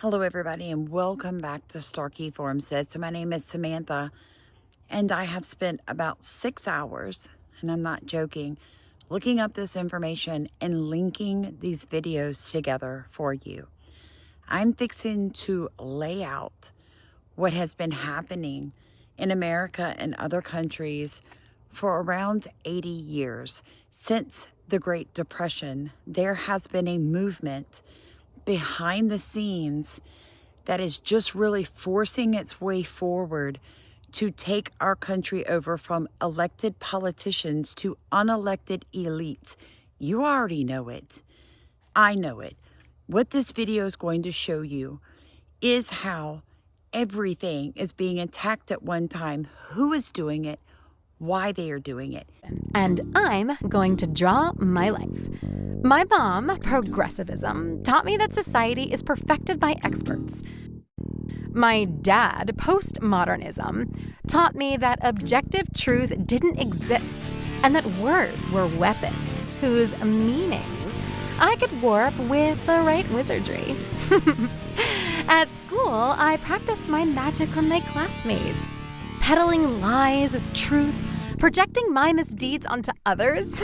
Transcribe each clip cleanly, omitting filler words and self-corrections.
Hello, everybody, and welcome back to Starkey Forum Says. So my name is Samantha, and I have spent about 6 hours, and I'm not joking, looking up this information and linking these videos together for you. I'm fixing to lay out what has been happening in America and other countries for around 80 years. Since the Great Depression, there has been a movement behind the scenes that is just really forcing its way forward to take our country over from elected politicians to unelected elites. You already know it. I know it. What this video is going to show you is how everything is being attacked at one time, who is doing it, why they are doing it. And I'm going to draw my life. My mom, progressivism, taught me that society is perfected by experts. My dad, postmodernism, taught me that objective truth didn't exist and that words were weapons whose meanings I could warp with the right wizardry. At school, I practiced my magic on my classmates, peddling lies as truth, projecting my misdeeds onto others.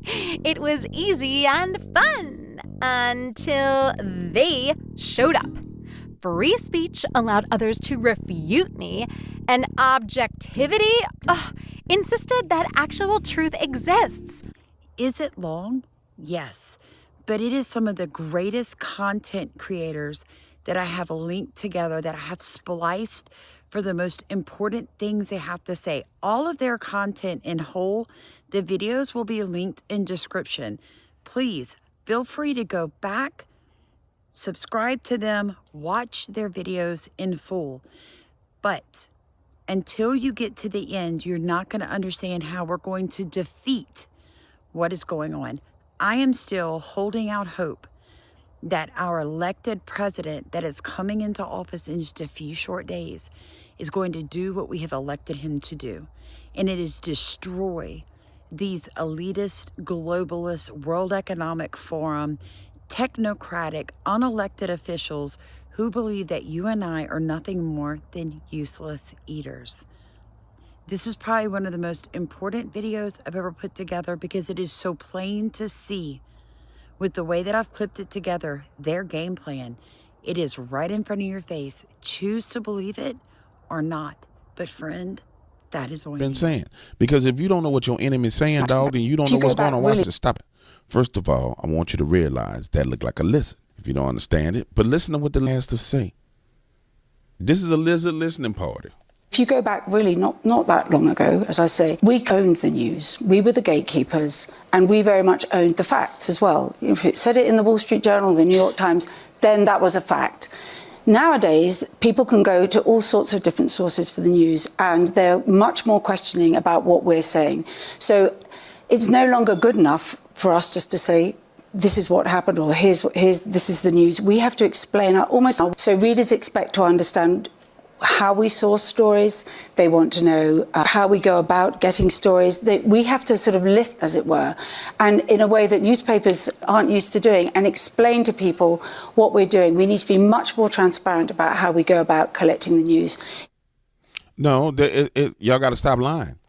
It was easy and fun until they showed up. Free speech allowed others to refute me, and objectivity insisted that actual truth exists. Is it long? Yes, but it is some of the greatest content creators that I have linked together, that I have spliced for the most important things they have to say. All of their content in whole, the videos will be linked in description. Please feel free to go back, subscribe to them, watch their videos in full. But until you get to the end, you're not going to understand how we're going to defeat what is going on. I am still holding out hope that our elected president that is coming into office in just a few short days is going to do what we have elected him to do. And it is destroy these elitist, globalist, World Economic Forum, technocratic, unelected officials who believe that you and I are nothing more than useless eaters. This is probably one of the most important videos I've ever put together because it is so plain to see with the way that I've clipped it together, their game plan. It is right in front of your face. Choose to believe it or not. But friend, that is on you. Saying. Because if you don't know what your enemy's saying, dog, then you don't know what's going on. Watch it. Stop it. First of all, I want you to realize that look like a listen if you don't understand it. But listen to what the has to say. This is a lizard listening party. If you go back really not that long ago, as I say, we owned the news. We were the gatekeepers, and we very much owned the facts as well. If it said it in the Wall Street Journal, the New York Times, then that was a fact. Nowadays, people can go to all sorts of different sources for the news, and they're much more questioning about what we're saying. So it's no longer good enough for us just to say, this is what happened, or this is the news. We have to explain so readers expect to understand how we source stories. They want to know how we go about getting stories. We have to sort of lift, as it were, and in a way that newspapers aren't used to doing, and explain to people what we're doing. We need to be much more transparent about how we go about collecting the news. No, y'all got to stop lying.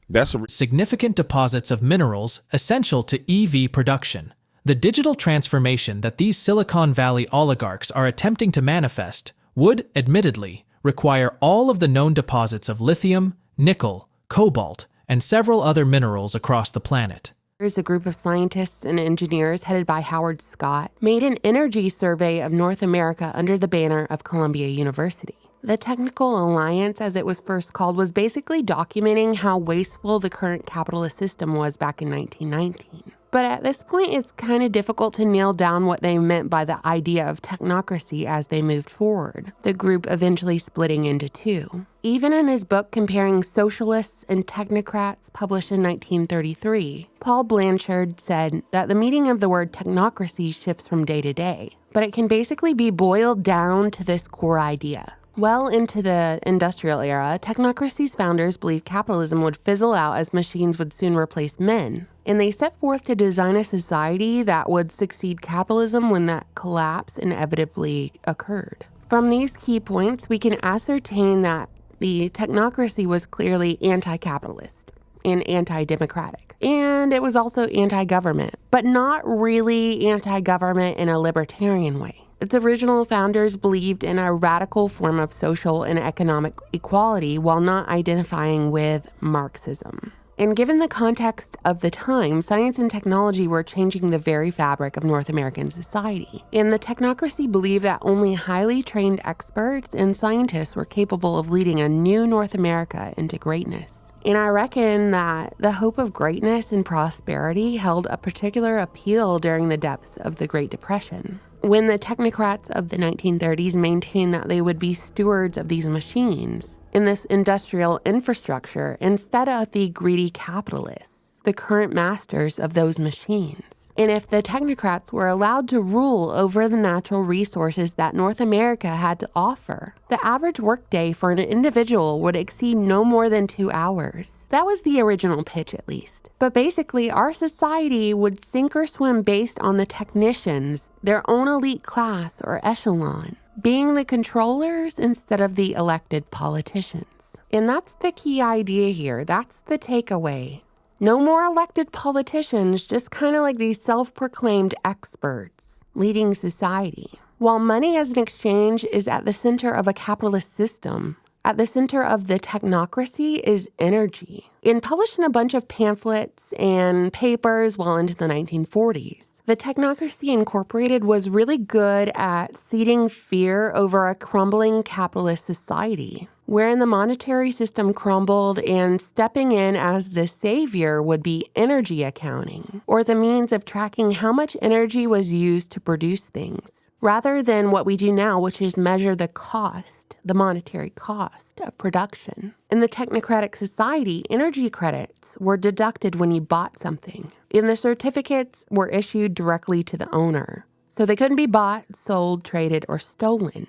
That's significant deposits of minerals essential to EV production. The digital transformation that these Silicon Valley oligarchs are attempting to manifest would, admittedly, require all of the known deposits of lithium, nickel, cobalt, and several other minerals across the planet. A group of scientists and engineers headed by Howard Scott made an energy survey of North America under the banner of Columbia University. The Technical Alliance, as it was first called, was basically documenting how wasteful the current capitalist system was back in 1919. But at this point, it's kind of difficult to nail down what they meant by the idea of technocracy as they moved forward, the group eventually splitting into two. Even in his book comparing socialists and technocrats, published in 1933, Paul Blanchard said that the meaning of the word technocracy shifts from day to day, but it can basically be boiled down to this core idea. Well into the industrial era, technocracy's founders believed capitalism would fizzle out as machines would soon replace men. and they set forth to design a society that would succeed capitalism when that collapse inevitably occurred. From these key points, we can ascertain that the technocracy was clearly anti-capitalist and anti-democratic, and it was also anti-government, but not really anti-government in a libertarian way. Its original founders believed in a radical form of social and economic equality while not identifying with Marxism. And given the context of the time, science and technology were changing the very fabric of North American society. And the technocracy believed that only highly trained experts and scientists were capable of leading a new North America into greatness. And I reckon that the hope of greatness and prosperity held a particular appeal during the depths of the Great Depression, when the technocrats of the 1930s maintained that they would be stewards of these machines in this industrial infrastructure instead of the greedy capitalists, the current masters of those machines. And if the technocrats were allowed to rule over the natural resources that North America had to offer, the average workday for an individual would exceed no more than 2 hours. That was the original pitch, at least. But basically, our society would sink or swim based on the technicians, their own elite class or echelon, being the controllers instead of the elected politicians. And that's the key idea here. That's the takeaway. No more elected politicians, just kind of like these self-proclaimed experts leading society. While money as an exchange is at the center of a capitalist system, at the center of the technocracy is energy. And published in a bunch of pamphlets and papers well into the 1940s, the Technocracy Incorporated was really good at seeding fear over a crumbling capitalist society, wherein the monetary system crumbled and stepping in as the savior would be energy accounting, or the means of tracking how much energy was used to produce things, rather than what we do now, which is measure the cost, the monetary cost of production. In the technocratic society, energy credits were deducted when you bought something, and the certificates were issued directly to the owner. So they couldn't be bought, sold, traded, or stolen.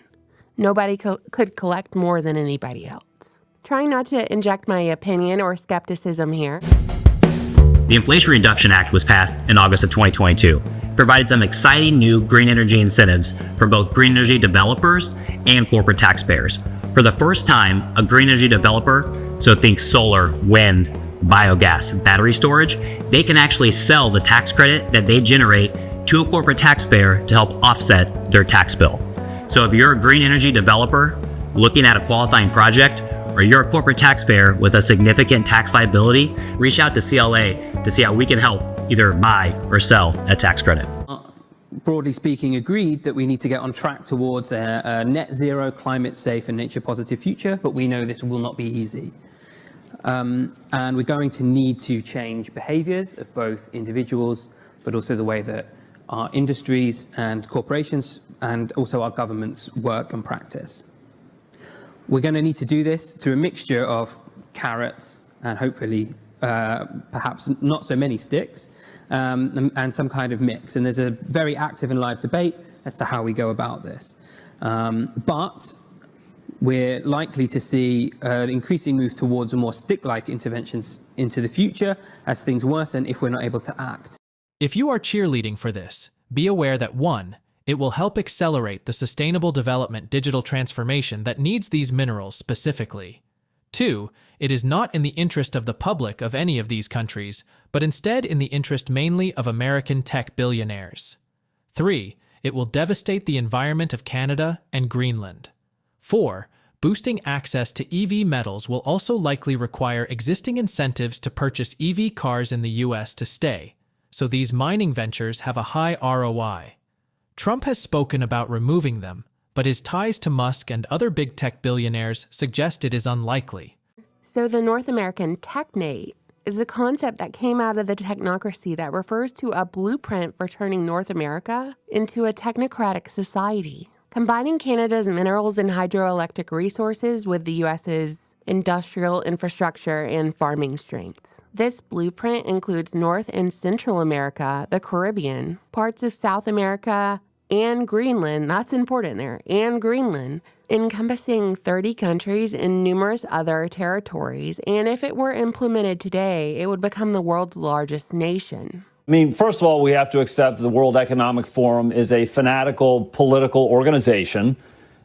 Nobody could collect more than anybody else. Trying not to inject my opinion or skepticism here. The Inflation Reduction Act was passed in August of 2022. It provided some exciting new green energy incentives for both green energy developers and corporate taxpayers. For the first time, a green energy developer, so think solar, wind, biogas, battery storage, they can actually sell the tax credit that they generate to a corporate taxpayer to help offset their tax bill. So if you're a green energy developer looking at a qualifying project, or you're a corporate taxpayer with a significant tax liability, reach out to CLA to see how we can help either buy or sell a tax credit. Broadly speaking, agreed that we need to get on track towards a net zero, climate safe and nature positive future, but we know this will not be easy. And we're going to need to change behaviors of both individuals, but also the way that our industries and corporations and also our governments work and practice. We're going to need to do this through a mixture of carrots and hopefully perhaps not so many sticks and some kind of mix. And there's a very active and live debate as to how we go about this. But we're likely to see an increasing move towards a more stick-like interventions into the future as things worsen if we're not able to act. If you are cheerleading for this, be aware that 1. It will help accelerate the sustainable development digital transformation that needs these minerals specifically. 2. It is not in the interest of the public of any of these countries, but instead in the interest mainly of American tech billionaires. 3. It will devastate the environment of Canada and Greenland. 4. Boosting access to EV metals will also likely require existing incentives to purchase EV cars in the US to stay, so these mining ventures have a high ROI. Trump has spoken about removing them, but his ties to Musk and other big tech billionaires suggest it is unlikely. So the North American technate is a concept that came out of the technocracy that refers to a blueprint for turning North America into a technocratic society, combining Canada's minerals and hydroelectric resources with the U.S.'s industrial infrastructure and farming strengths. This blueprint includes North and Central America, the Caribbean, parts of South America, and Greenland, that's important there, and Greenland, encompassing 30 countries and numerous other territories. And if it were implemented today, it would become the world's largest nation. I mean, first of all, we have to accept that the World Economic Forum is a fanatical political organization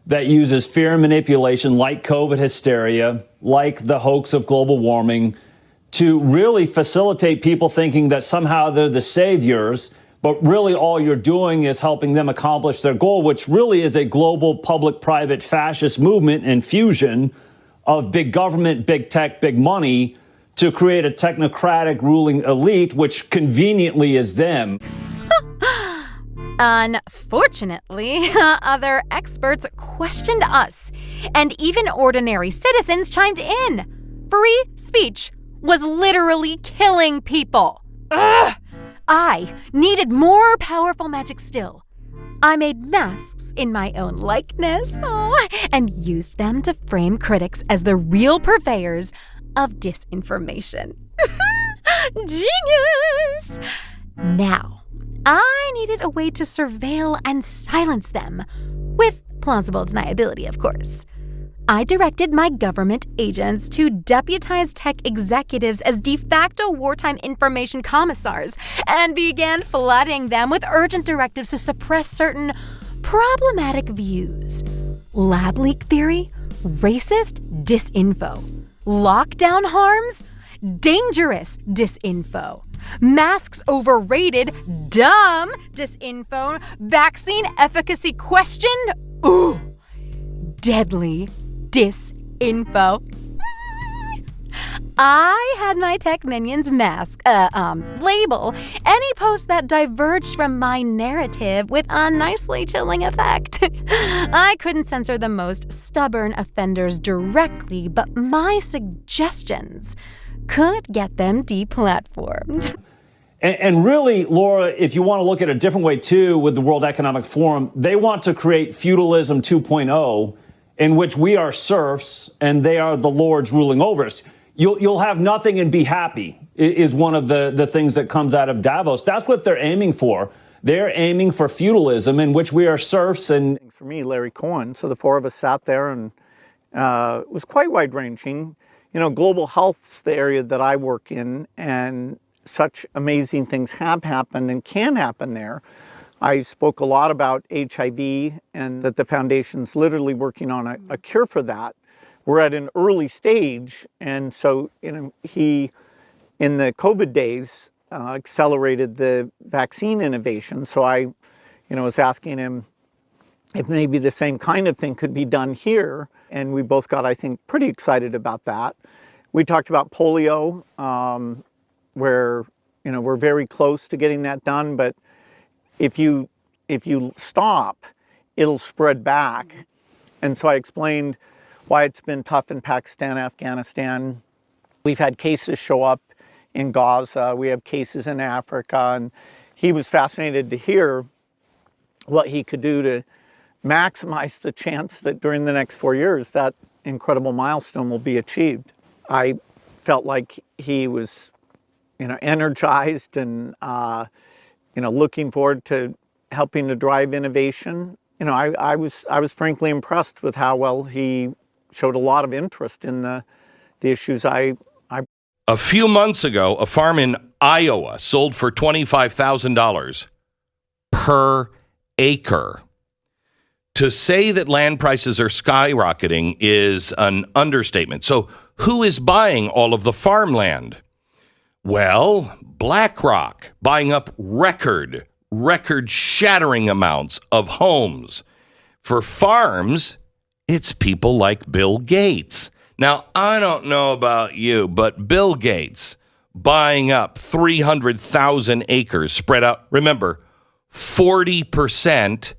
that uses fear and manipulation like COVID hysteria, like the hoax of global warming, to really facilitate people thinking that somehow they're the saviors, but really all you're doing is helping them accomplish their goal, which really is a global public-private fascist movement and fusion of big government, big tech, big money to create a technocratic ruling elite, which conveniently is them. Unfortunately, other experts questioned us, and even ordinary citizens chimed in. Free speech was literally killing people. Ugh! I needed more powerful magic still. I made masks in my own likeness and used them to frame critics as the real purveyors of disinformation. Genius! Now, I needed a way to surveil and silence them, with plausible deniability, of course. I directed my government agents to deputize tech executives as de facto wartime information commissars and began flooding them with urgent directives to suppress certain problematic views. Lab leak theory, racist disinfo, lockdown harms, dangerous disinfo, masks overrated, dumb disinfo, vaccine efficacy question, ooh, deadly disinfo. I had my tech minions mask, label any post that diverged from my narrative with a nicely chilling effect. I couldn't censor the most stubborn offenders directly, but my suggestions could get them deplatformed. And really, Laura, if you want to look at a different way, too, with the World Economic Forum, they want to create feudalism 2.0, in which we are serfs and they are the lords ruling over us. You'll have nothing and be happy is one of the things that comes out of Davos. That's what they're aiming for. They're aiming for feudalism in which we are serfs. And for me, Larry Cohen, so the four of us sat there and it was quite wide-ranging. You know, global health's the area that I work in, and such amazing things have happened and can happen there. I spoke a lot about HIV and that the foundation's literally working on a cure for that. We're at an early stage, and so he, in the COVID days, accelerated the vaccine innovation. So I, was asking him if maybe the same kind of thing could be done here, and we both got, I think, pretty excited about that. We talked about polio, where we're very close to getting that done, but if you stop, it'll spread back. And so I explained why it's been tough in Pakistan, Afghanistan. We've had cases show up in Gaza. We have cases in Africa. And he was fascinated to hear what he could do to maximize the chance that during the next 4 years, that incredible milestone will be achieved. I felt like he was, energized and, looking forward to helping to drive innovation. I was frankly impressed with how well he showed a lot of interest in the issues I. A few months ago, a farm in Iowa sold for $25,000 per acre. To say that land prices are skyrocketing is an understatement. So who is buying all of the farmland? Well, Blackrock buying up record-shattering amounts of homes. For farms, it's people like Bill Gates. Now, I don't know about you, but Bill Gates buying up 300,000 acres spread out. Remember, 40%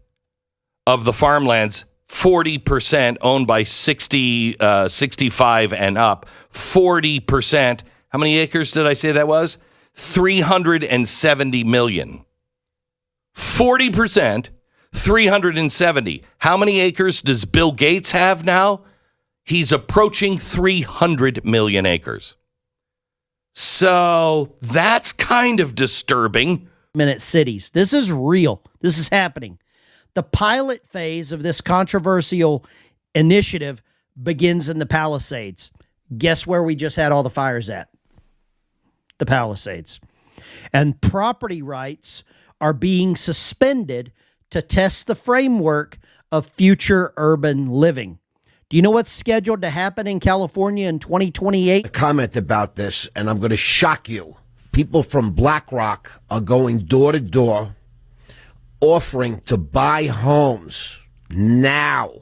of the farmlands, 40% owned by 65 and up. 40%. How many acres did I say that was? 370 million. 40%, 370. How many acres does Bill Gates have now? He's approaching 300 million acres. So that's kind of disturbing. Minute cities. This is real. This is happening. The pilot phase of this controversial initiative begins in the Palisades. Guess where we just had all the fires at? The Palisades. And property rights are being suspended to test the framework of future urban living. Do you know what's scheduled to happen in California in 2028? A comment about this, and I'm going to shock you. People from Blackrock are going door to door offering to buy homes now.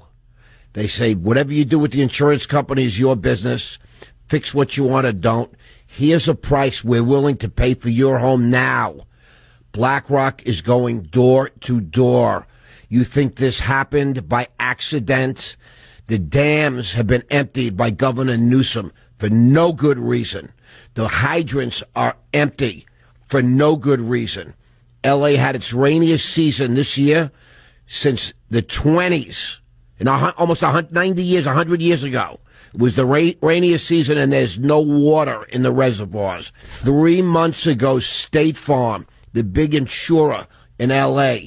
They say, whatever you do with the insurance company is your business. Fix what you want or don't. Here's a price we're willing to pay for your home now. Blackrock is going door to door. You think this happened by accident? The dams have been emptied by Governor Newsom for no good reason. The hydrants are empty for no good reason. LA had its rainiest season this year since the 20s. Almost 90 years, 100 years ago. It was the rainiest season, and there's no water in the reservoirs. 3 months ago, State Farm, the big insurer in LA,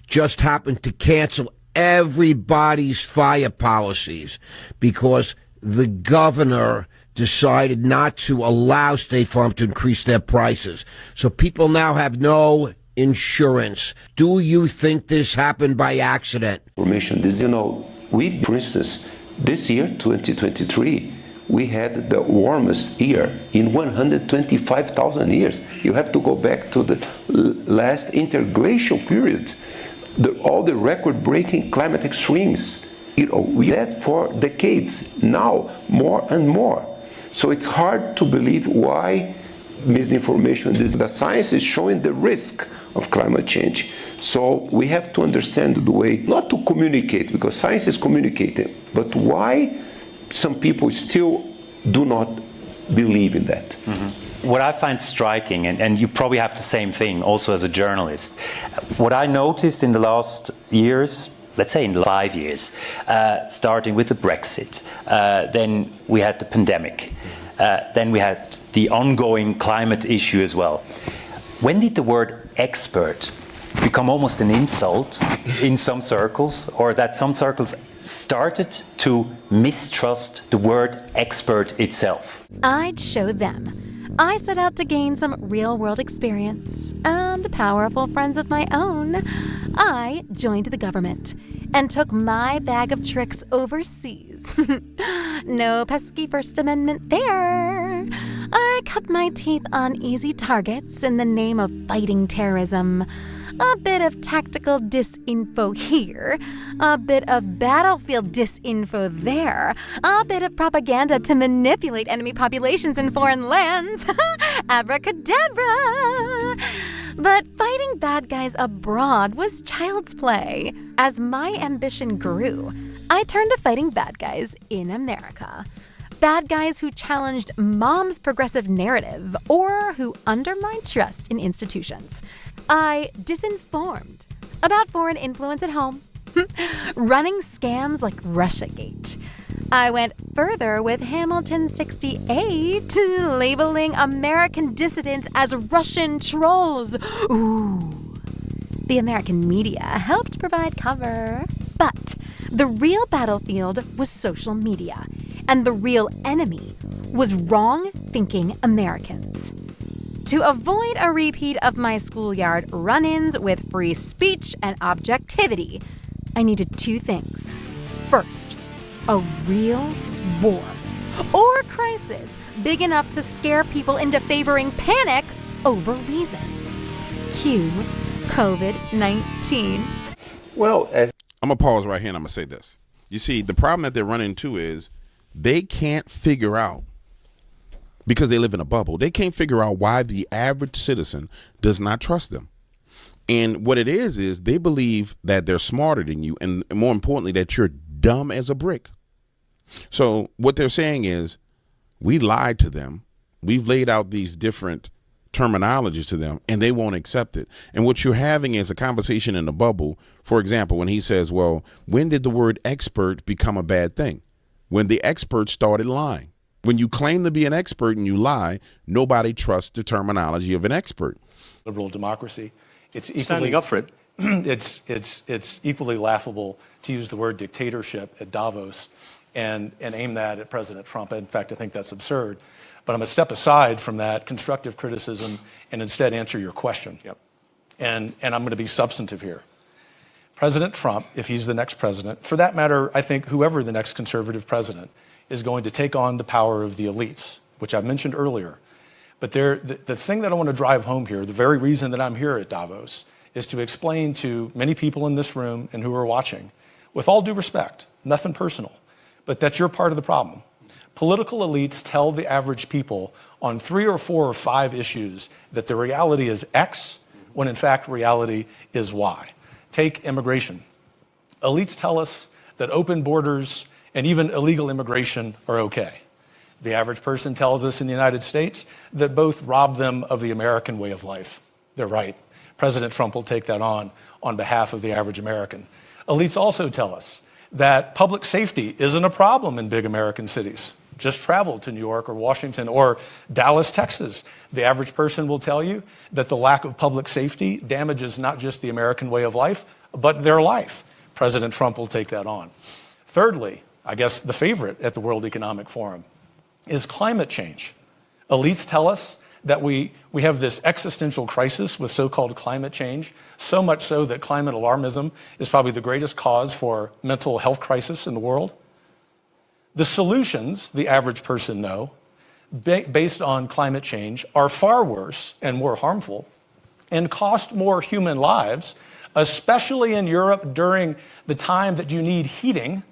just happened to cancel everybody's fire policies because the governor decided not to allow State Farm to increase their prices. So people now have no insurance. Do you think this happened by accident? This, for instance, this year, 2023, we had the warmest year in 125,000 years. You have to go back to the last interglacial period. All the record-breaking climate extremes. We had for decades, now more and more. So it's hard to believe why misinformation. The science is showing the risk of climate change. So we have to understand the way, not to communicate, because science is communicating, but why some people still do not believe in that. Mm-hmm. What I find striking, and you probably have the same thing also as a journalist, what I noticed in the last years, let's say in 5 years, starting with the Brexit, then we had the pandemic, then we had the ongoing climate issue as well. When did the word expert become almost an insult in some circles, or that some circles started to mistrust the word expert itself? I'd show them. I set out to gain some real-world experience, and powerful friends of my own. I joined the government and took my bag of tricks overseas. No pesky First Amendment there. I cut my teeth on easy targets in the name of fighting terrorism. A bit of tactical disinfo here, a bit of battlefield disinfo there, a bit of propaganda to manipulate enemy populations in foreign lands. Abracadabra! But fighting bad guys abroad was child's play. As my ambition grew, I turned to fighting bad guys in America. Bad guys who challenged mom's progressive narrative or who undermined trust in institutions. I disinformed about foreign influence at home, running scams like Russiagate. I went further with Hamilton 68, labeling American dissidents as Russian trolls. Ooh. The American media helped provide cover. But the real battlefield was social media, and the real enemy was wrong-thinking Americans. To avoid a repeat of my schoolyard run-ins with free speech and objectivity, I needed two things. First, a real war or crisis big enough to scare people into favoring panic over reason. Cue COVID-19. Well, I'm going to pause right here and I'm going to say this. You see, the problem that they're running into is they can't figure out, because they live in a bubble, they can't figure out why the average citizen does not trust them. And what it is they believe that they're smarter than you, and more importantly, that you're dumb as a brick. So what they're saying is, we lied to them. We've laid out these different terminologies to them, and they won't accept it. And what you're having is a conversation in a bubble. For example, when he says, well, when did the word expert become a bad thing? When the experts started lying. When you claim to be an expert and you lie, nobody trusts the terminology of an expert. Liberal democracy. It's standing up for it. it's equally laughable to use the word dictatorship at Davos and aim that at President Trump. In fact, I think that's absurd. But I'm going to step aside from that constructive criticism and instead answer your question. Yep. And I'm going to be substantive here. President Trump, if he's the next president, for that matter, I think whoever the next conservative president is going to take on the power of the elites, which I mentioned earlier. But the thing that I want to drive home here, the very reason that I'm here at Davos, is to explain to many people in this room and who are watching, with all due respect, nothing personal, but that you're part of the problem. Political elites tell the average people on 3 or 4 or 5 issues that the reality is X, when in fact reality is Y. Take immigration. Elites tell us that open borders and even illegal immigration are okay. The average person tells us in the United States that both rob them of the American way of life. They're right. President Trump will take that on behalf of the average American. Elites also tell us that public safety isn't a problem in big American cities. Just travel to New York or Washington or Dallas, Texas. The average person will tell you that the lack of public safety damages not just the American way of life, but their life. President Trump will take that on. Thirdly, I guess the favorite at the World Economic Forum is climate change. Elites tell us that we have this existential crisis with so-called climate change, so much so that climate alarmism is probably the greatest cause for mental health crisis in the world. The solutions, the average person know, based on climate change are far worse and more harmful and cost more human lives, especially in Europe during the time that you need heating,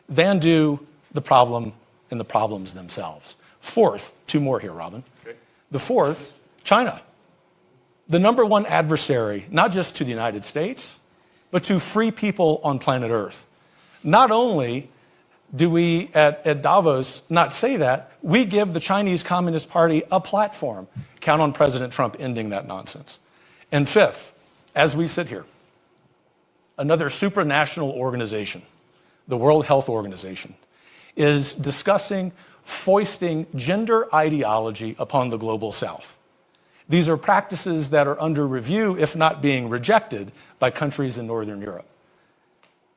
than do the problem and the problems themselves. Fourth, 2 more here, Robin. Okay. The fourth, China. The number one adversary, not just to the United States, but to free people on planet Earth. Not only do we at Davos not say that, we give the Chinese Communist Party a platform. Count on President Trump ending that nonsense. And fifth, as we sit here, another supranational organization, the World Health Organization, is discussing foisting gender ideology upon the global South. These are practices that are under review, if not being rejected, by countries in Northern Europe.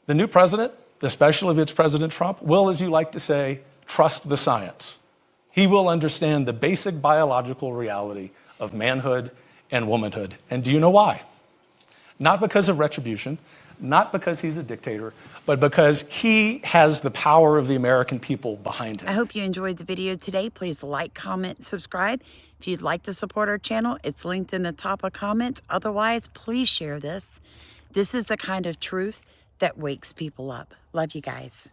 The new president, especially if it's President Trump, will, as you like to say, trust the science. He will understand the basic biological reality of manhood and womanhood. And do you know why? Not because of retribution, not because he's a dictator, but because he has the power of the American people behind him. I hope you enjoyed the video today. Please like, comment, subscribe. If you'd like to support our channel, it's linked in the top of comments. Otherwise, please share this. This is the kind of truth that wakes people up. Love you guys.